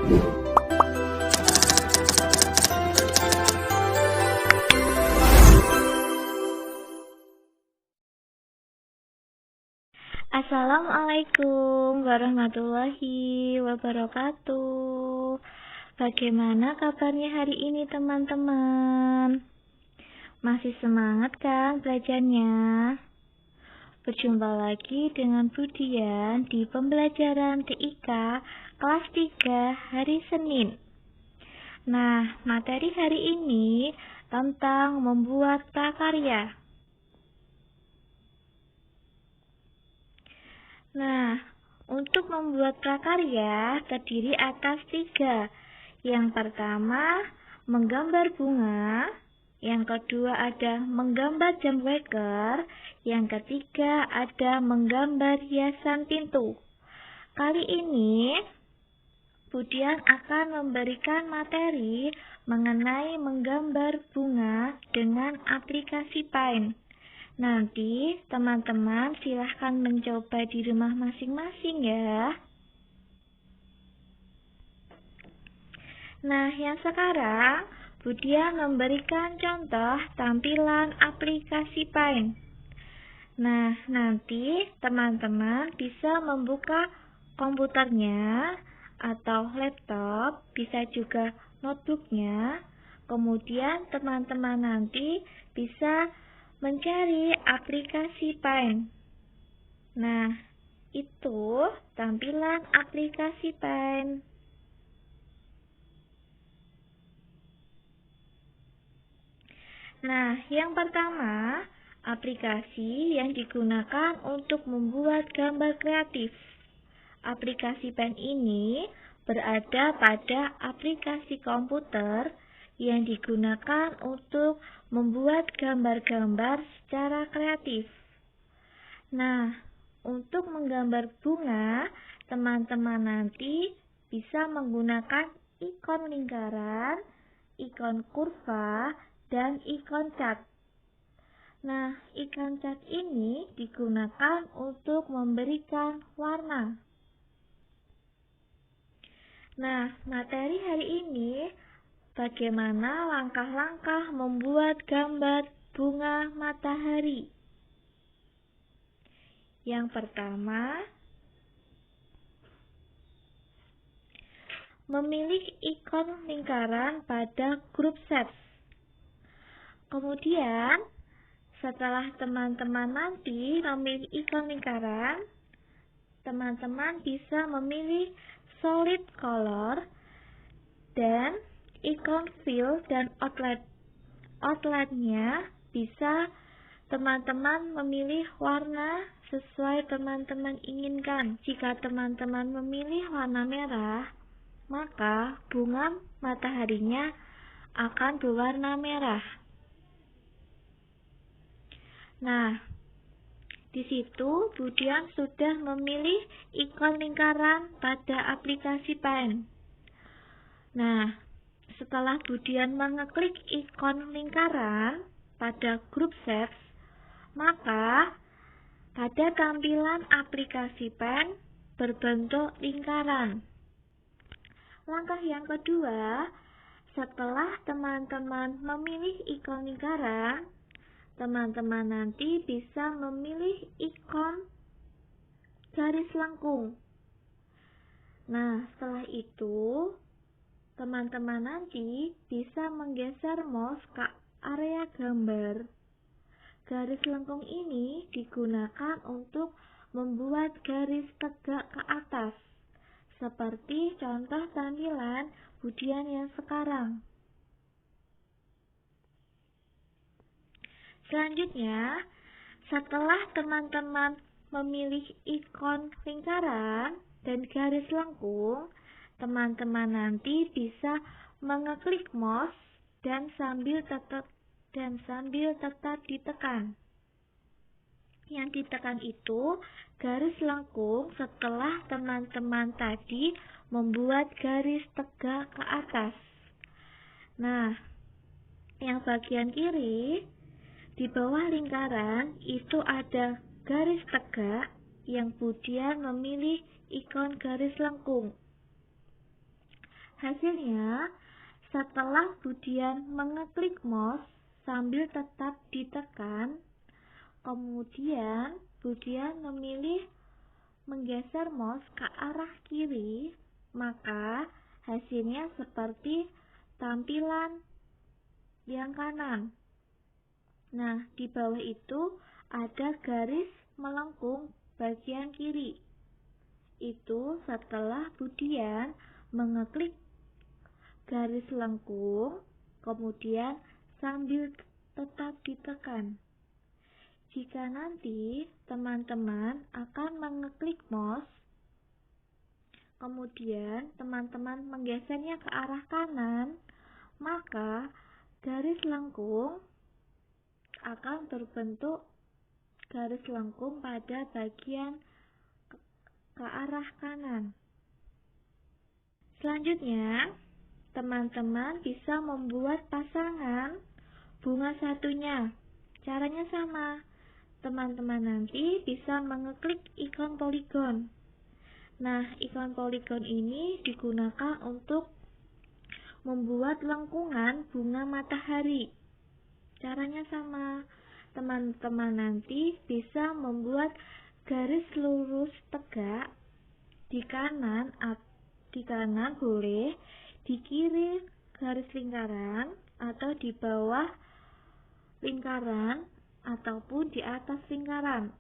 Assalamualaikum warahmatullahi wabarakatuh. Bagaimana kabarnya hari ini teman-teman? Masih semangat kan belajarnya? Berjumpa lagi dengan Budian di pembelajaran TIK kelas 3 hari Senin. Nah, materi hari ini tentang membuat prakarya. Nah, untuk membuat prakarya terdiri atas 3. Yang pertama, menggambar bunga. Yang kedua ada menggambar jam weker. Yang ketiga ada menggambar hiasan pintu. Kali ini, Budian akan memberikan materi mengenai menggambar bunga dengan aplikasi Paint. Nanti teman-teman silahkan mencoba di rumah masing-masing ya. Nah, yang sekarang Budian memberikan contoh tampilan aplikasi Paint. Nah, nanti teman-teman bisa membuka komputernya atau laptop, bisa juga notebooknya. Kemudian teman-teman nanti bisa mencari aplikasi Paint. Nah, itu tampilan aplikasi Paint. Nah, yang pertama, aplikasi yang digunakan untuk membuat gambar kreatif. Aplikasi Paint ini berada pada aplikasi komputer yang digunakan untuk membuat gambar-gambar secara kreatif. Nah, untuk menggambar bunga, teman-teman nanti bisa menggunakan ikon lingkaran, ikon kurva, dan ikon cat. Nah, ikon cat ini digunakan untuk memberikan warna. Nah, materi hari ini bagaimana langkah-langkah membuat gambar bunga matahari. Yang pertama, memilih ikon lingkaran pada grup shapes. Kemudian, setelah teman-teman nanti memilih ikon lingkaran, teman-teman bisa memilih solid color dan ikon fill dan outline-nya bisa teman-teman memilih warna sesuai teman-teman inginkan. Jika teman-teman memilih warna merah, maka bunga mataharinya akan berwarna merah. Nah, di situ Budian sudah memilih ikon lingkaran pada aplikasi Paint. Nah, setelah Budian mengeklik ikon lingkaran pada grup shapes, maka pada tampilan aplikasi Paint berbentuk lingkaran. Langkah yang kedua, setelah teman-teman memilih ikon lingkaran, teman-teman nanti bisa memilih ikon garis lengkung. Nah, setelah itu, teman-teman nanti bisa menggeser mouse ke area gambar. Garis lengkung ini digunakan untuk membuat garis tegak ke atas, seperti contoh tampilan Budian yang sekarang. Selanjutnya, setelah teman-teman memilih ikon lingkaran dan garis lengkung, teman-teman nanti bisa mengeklik mouse dan sambil tetap ditekan. Yang ditekan itu garis lengkung setelah teman-teman tadi membuat garis tegak ke atas. Nah, yang bagian kiri di bawah lingkaran itu ada garis tegak yang Budian memilih ikon garis lengkung. Hasilnya, setelah Budian mengeklik mouse sambil tetap ditekan, kemudian Budian memilih menggeser mouse ke arah kiri, maka hasilnya seperti tampilan yang kanan. Nah, di bawah itu ada garis melengkung bagian kiri. Itu setelah Budian mengeklik garis lengkung, kemudian sambil tetap ditekan. Jika nanti teman-teman akan mengeklik mouse, kemudian teman-teman menggesernya ke arah kanan, maka garis lengkung akan berbentuk garis lengkung pada bagian ke arah kanan. Selanjutnya, teman-teman bisa membuat pasangan bunga satunya. Caranya sama. Teman-teman nanti bisa mengeklik ikon poligon. Nah, ikon poligon ini digunakan untuk membuat lengkungan bunga matahari. Caranya sama. Teman-teman nanti bisa membuat garis lurus tegak di kanan boleh, di kiri garis lingkaran, atau di bawah lingkaran, ataupun di atas lingkaran.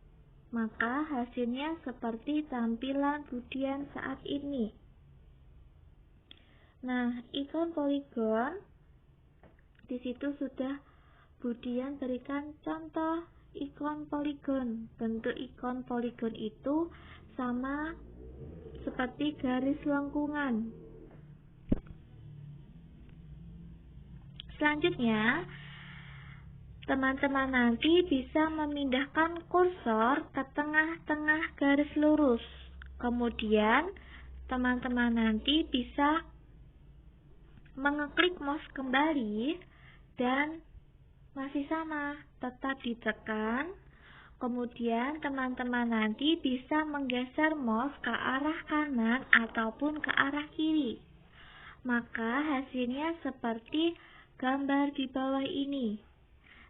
Maka hasilnya seperti tampilan Budian saat ini. Nah, ikon poligon di situ sudah Budian berikan contoh ikon poligon. Bentuk ikon poligon itu sama seperti garis lengkungan. Selanjutnya, teman-teman nanti bisa memindahkan kursor ke tengah-tengah garis lurus. Kemudian, teman-teman nanti bisa mengeklik mouse kembali dan masih sama, tetap ditekan. Kemudian, teman-teman nanti bisa menggeser mouse ke arah kanan ataupun ke arah kiri. Maka hasilnya seperti gambar di bawah ini.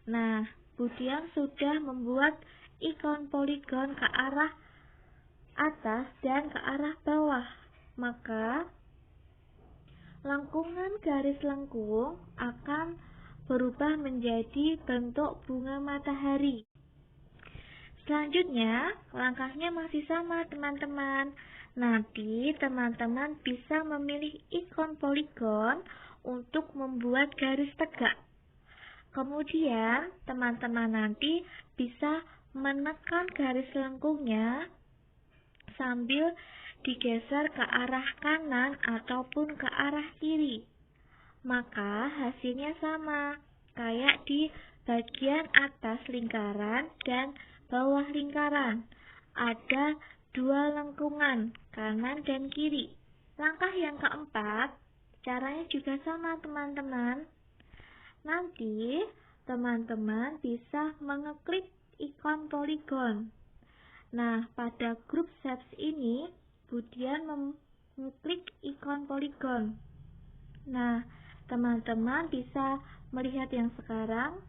Nah, Budian sudah membuat ikon poligon ke arah atas dan ke arah bawah. Maka, lengkungan garis lengkung akan berubah menjadi bentuk bunga matahari. Selanjutnya, langkahnya masih sama teman-teman. Nanti teman-teman bisa memilih ikon poligon untuk membuat garis tegak. Kemudian, teman-teman nanti bisa menekan garis lengkungnya sambil digeser ke arah kanan ataupun ke arah kiri. Maka hasilnya sama, kayak di bagian atas lingkaran dan bawah lingkaran. Ada dua lengkungan, kanan dan kiri. Langkah yang keempat, caranya juga sama teman-teman. Nanti, teman-teman bisa mengeklik ikon poligon. Nah, pada grup shapes ini, Budian mengeklik ikon poligon. Nah, teman-teman bisa melihat yang sekarang.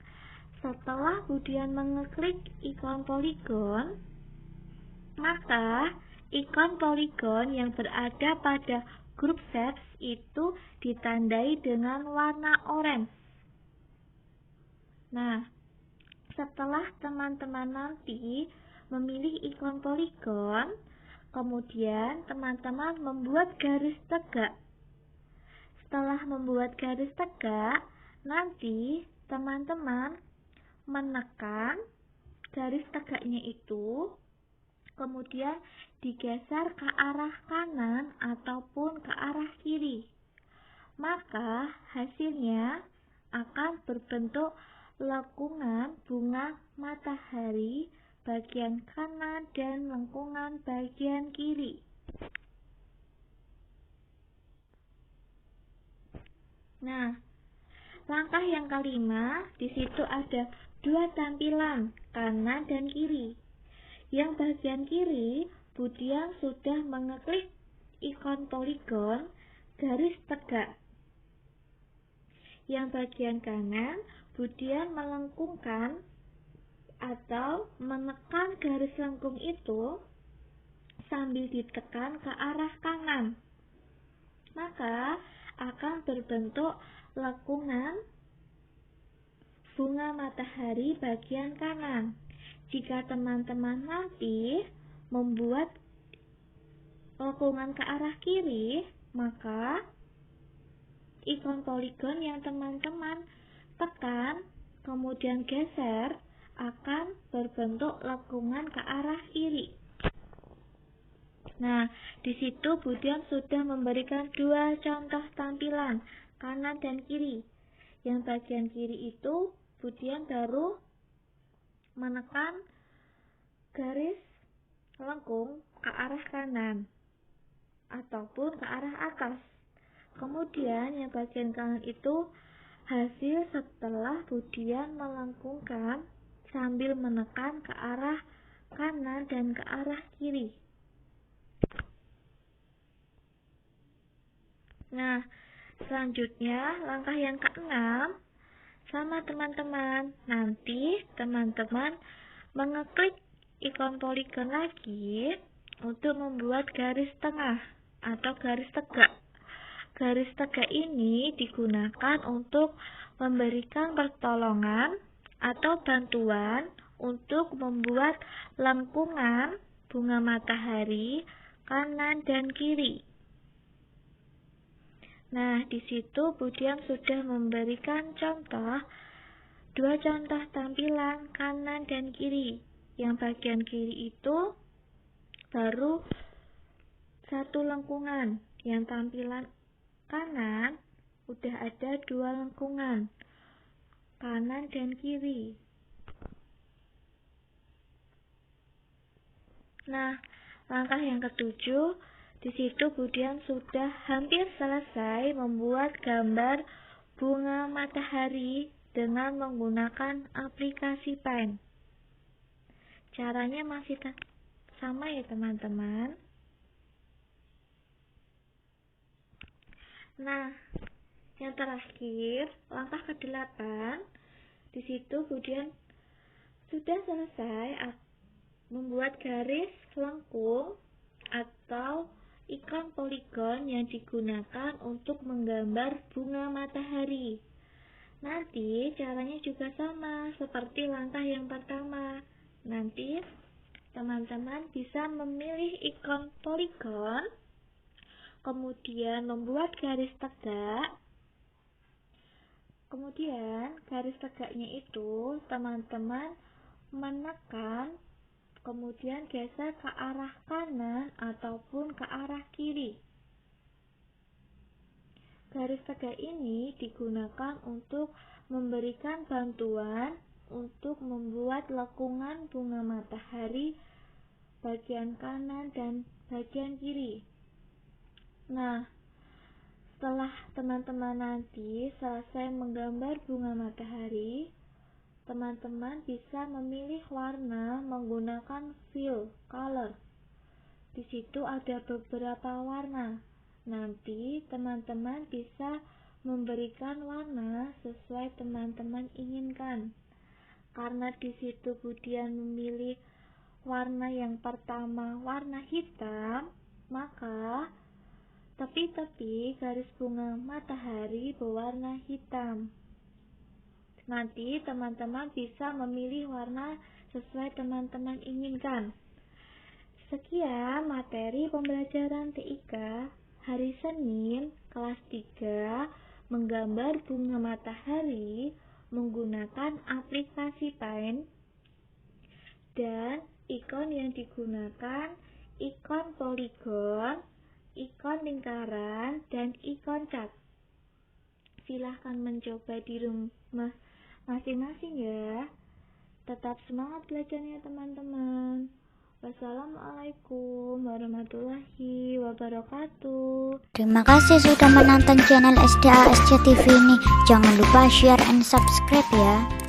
Setelah Budian mengeklik ikon poligon, maka ikon poligon yang berada pada grup shapes itu ditandai dengan warna orange. Nah, setelah teman-teman nanti memilih ikon poligon, kemudian teman-teman membuat garis tegak. Setelah membuat garis tegak, nanti teman-teman menekan garis tegaknya itu, kemudian digeser ke arah kanan ataupun ke arah kiri. Maka hasilnya akan berbentuk lengkungan bunga matahari bagian kanan dan lengkungan bagian kiri. Nah, langkah yang kelima, di situ ada dua tampilan, kanan dan kiri. Yang bagian kiri, Budian sudah mengeklik ikon poligon garis tegak. Yang bagian kanan, Budian melengkungkan atau menekan garis lengkung itu sambil ditekan ke arah kanan. Maka akan berbentuk lengkungan bunga matahari bagian kanan. Jika teman-teman nanti membuat lengkungan ke arah kiri, maka ikon poligon yang teman-teman tekan kemudian geser akan berbentuk lengkungan ke arah kiri. Nah, di situ Budian sudah memberikan dua contoh tampilan kanan dan kiri. Yang bagian kiri itu Budian baru menekan garis lengkung ke arah kanan ataupun ke arah atas. Kemudian yang bagian kanan itu hasil setelah Budian melengkungkan sambil menekan ke arah kanan dan ke arah kiri. Nah, selanjutnya langkah yang ke-6 sama teman-teman. Nanti teman-teman mengeklik ikon poligon lagi untuk membuat garis tengah atau garis tegak. Garis tegak ini digunakan untuk memberikan pertolongan atau bantuan untuk membuat lengkungan bunga matahari kanan dan kiri. Nah, di situ Budian sudah memberikan dua contoh tampilan kanan dan kiri. Yang bagian kiri itu baru satu lengkungan. Yang tampilan kanan udah ada dua lengkungan, kanan dan kiri. Nah, langkah yang ke-7, di situ Budian sudah hampir selesai membuat gambar bunga matahari dengan menggunakan aplikasi Paint. Caranya masih sama ya teman-teman. Nah, yang terakhir, langkah ke-8, di situ Budian sudah selesai membuat garis lengkung atau ikon poligon yang digunakan untuk menggambar bunga matahari. Nanti caranya juga sama seperti langkah yang pertama. Nanti teman-teman bisa memilih ikon poligon, kemudian membuat garis tegak. Kemudian garis tegaknya itu teman-teman menekan, kemudian geser ke arah kanan ataupun ke arah kiri. Garis tegak ini digunakan untuk memberikan bantuan untuk membuat lengkungan bunga matahari bagian kanan dan bagian kiri. Nah, setelah teman-teman nanti selesai menggambar bunga matahari, teman-teman bisa memilih warna menggunakan fill color. Di situ ada beberapa warna. Nanti teman-teman bisa memberikan warna sesuai teman-teman inginkan. Karena di situ Budian memilih warna yang pertama warna hitam, maka tepi-tepi garis bunga matahari berwarna hitam. Nanti teman-teman bisa memilih warna sesuai teman-teman inginkan. Sekian materi pembelajaran TIK hari Senin kelas 3 menggambar bunga matahari menggunakan aplikasi Paint, dan ikon yang digunakan ikon poligon, ikon lingkaran, dan ikon cat. Silahkan mencoba di rumah masing-masing ya. Tetap semangat belajarnya teman-teman. Wassalamualaikum warahmatullahi wabarakatuh. Terima kasih sudah menonton channel SDA SCTV ini. Jangan lupa share and subscribe ya.